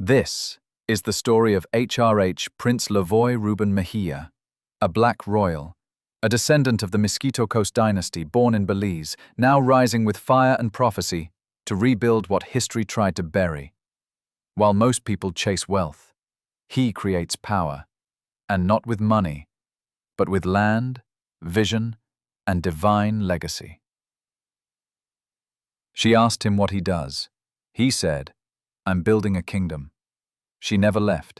This is the story of HRH Prince Lavoy Ruben Mejia, a black royal, a descendant of the Mosquito Coast dynasty born in Belize, now rising with fire and prophecy to rebuild what history tried to bury. While most people chase wealth, he creates power, and not with money, but with land, vision, and divine legacy. She asked him what he does. He said, "I'm building a kingdom." She never left.